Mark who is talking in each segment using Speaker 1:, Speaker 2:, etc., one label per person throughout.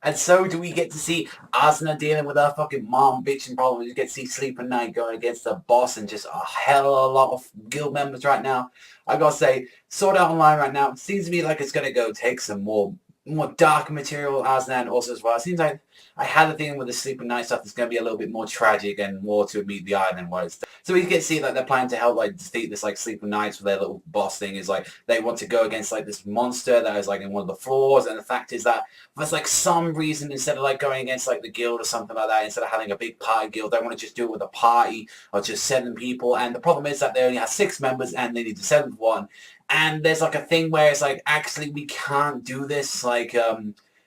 Speaker 1: And so do we get to see Asuna dealing with her fucking mom bitching problem. We get to see Sleep at Night going against the boss and just a hell of a lot of guild members right now. I gotta say, Sword Art Online right now seems to me like it's gonna go take some more dark material Asuna and also as well. It seems like I had a feeling with the Sleep at Night stuff it's gonna be a little bit more tragic and more to meet the eye than what it's. So we get to see that they're planning to help like defeat this like Sleep at Nights with their little boss thing is like they want to go against like this monster that is like in one of the floors, and the fact is that there's like some reason instead of like going against like the guild or something like that, instead of having a big party guild, they want to just do it with a party of just 7 people. And the problem is that they only have 6 members and they need the 7th one. And there's like a thing where it's like, actually we can't do this like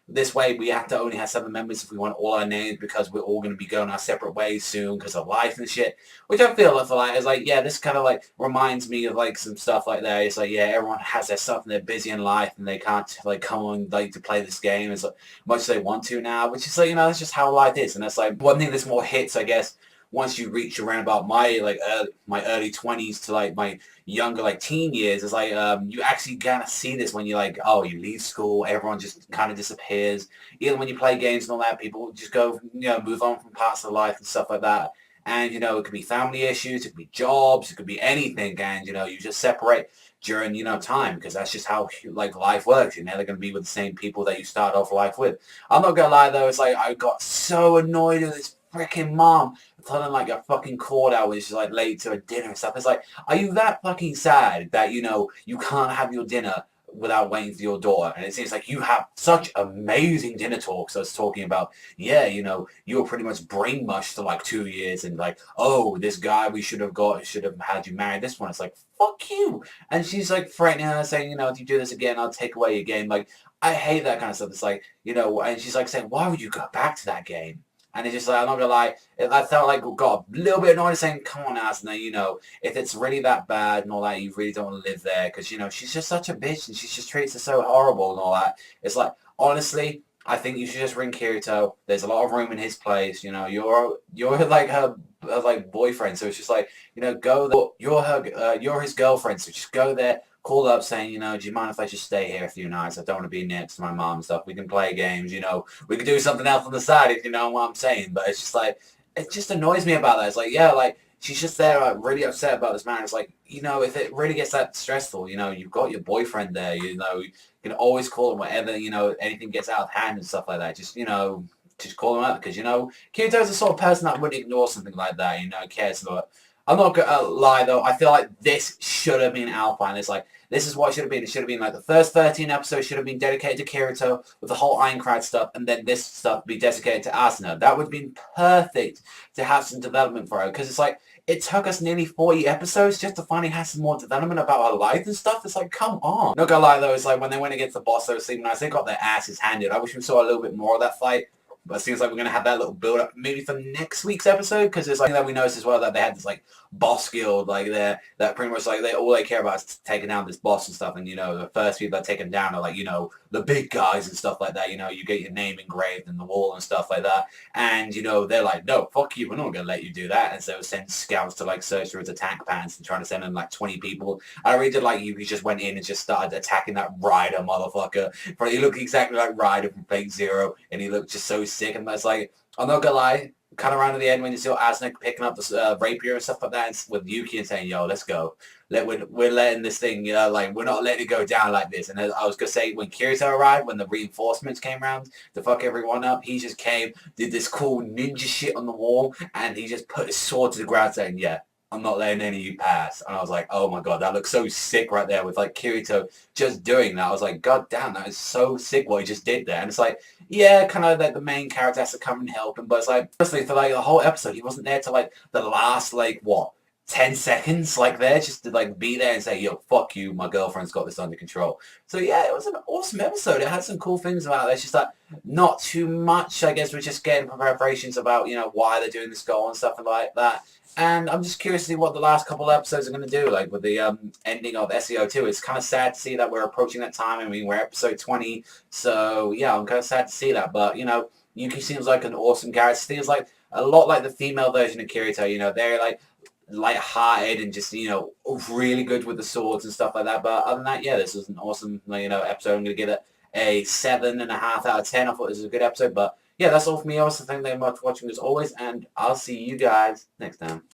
Speaker 1: this way. We have to only have 7 members if we want all our names, because we're all going to be going our separate ways soon because of life and shit. Which I feel like is like, yeah, this kind of like reminds me of like some stuff like that. It's like, yeah, everyone has their stuff and they're busy in life and they can't like come on like to play this game as much as they want to now, which is like, you know, that's just how life is. And that's like one thing that's more hits, I guess, once you reach around about my like my early 20s to like my younger like teen years, is like you actually kind of see this when you like, oh, you leave school, everyone just kind of disappears. Even when you play games and all that, people just go, you know, move on from parts of life and stuff like that. And you know, it could be family issues, it could be jobs, it could be anything, and you know, you just separate during, you know, time, because that's just how like life works. You're never going to be with the same people that you start off life with. I'm not gonna lie though, it's like I got so annoyed with this freaking mom telling like a fucking cord out when she's like late to a dinner and stuff. It's like, are you that fucking sad that, you know, you can't have your dinner without waiting for your daughter? And it seems like you have such amazing dinner talks. I was talking about, yeah, you know, you were pretty much brain mushed for like 2 years and like, oh, this guy we should have had you marry this one. It's like, fuck you. And she's like threatening her, saying, you know, if you do this again, I'll take away your game. Like, I hate that kind of stuff. It's like, you know, and she's like saying, why would you go back to that game? And it's just like, I'm not gonna lie, I felt like got a little bit annoyed saying, come on, Asuna, you know, if it's really that bad and all that, you really don't want to live there, because, you know, she's just such a bitch and she just treats her so horrible and all that. It's like, honestly, I think you should just ring Kirito. There's a lot of room in his place, you know, you're like her like boyfriend, so it's just like, you know, go there, you're his girlfriend, so just go there, call up saying, you know, do you mind if I just stay here a few nights? I don't want to be next to my mom and stuff. We can play games, you know. We can do something else on the side if you know what I'm saying. But it's just like, it just annoys me about that. It's like, yeah, like, she's just there like, really upset about this man. It's like, you know, if it really gets that stressful, you know, you've got your boyfriend there, you know, you can always call him whenever, you know, anything gets out of hand and stuff like that. Just, you know, just call him up, because, you know, Kirito's the sort of person that wouldn't ignore something like that, you know, cares about. I'm not gonna lie though, I feel like this should have been Alpine. It's like, this is what it should have been. It should have been like the first 13 episodes should have been dedicated to Kirito with the whole Ironclad stuff, and then this stuff be dedicated to Asuna. That would have been perfect to have some development for her, because it's like, it took us nearly 40 episodes just to finally have some more development about her life and stuff. It's like, come on. Not gonna lie though, it's like when they went against the boss, they were sleeping nights, they got their asses handed. I wish we saw a little bit more of that fight. But it seems like we're going to have that little build-up maybe for next week's episode, because it's like that we noticed as well that they had this like boss guild, like that pretty much like all they care about is taking down this boss and stuff. And you know, the first people that take him down are like, you know, the big guys and stuff like that. You know, you get your name engraved in the wall and stuff like that. And you know, they're like, no, fuck you, we're not going to let you do that. And so send scouts to like search for his attack pants and trying to send in like 20 people. I really did like he just went in and just started attacking that Ryder motherfucker. He looked exactly like Ryder from Fate Zero, and he looked just so sick. And that's like, I'm not gonna lie, kind of around to the end when you see Asnick picking up the rapier and stuff like that, and with Yuki and saying, yo, let's go. We're letting this thing, you know, like, we're not letting it go down like this. And I was gonna say, when Kirito arrived, when the reinforcements came around to fuck everyone up, he just came, did this cool ninja shit on the wall, and he just put his sword to the ground saying, yeah, I'm not letting any of you pass. And I was like, oh my god, that looks so sick right there with like Kirito just doing that. I was like, god damn, that is so sick what he just did there. And it's like, yeah, kind of like the main character has to come and help him, but it's like, honestly, for like the whole episode, he wasn't there to like the last like what, 10 seconds, like there, just to like be there and say, yo, fuck you, my girlfriend's got this under control. So yeah, it was an awesome episode. It had some cool things about it. It's just like not too much, I guess. We're just getting preparations about, you know, why they're doing this goal and stuff like that. And I'm just curious to see what the last couple of episodes are going to do, like with the ending of SEO2. It's kind of sad to see that we're approaching that time. I mean, we're episode 20, so yeah, I'm kind of sad to see that. But, you know, Yuki seems like an awesome character. Seems like a lot like the female version of Kirito, you know, they're like light-hearted and just, you know, really good with the swords and stuff like that. But other than that, yeah, this was an awesome, you know, episode. I'm going to give it a 7.5 out of 10. I thought this was a good episode, but yeah, that's all for me. Also, thank you very much for watching as always, and I'll see you guys next time.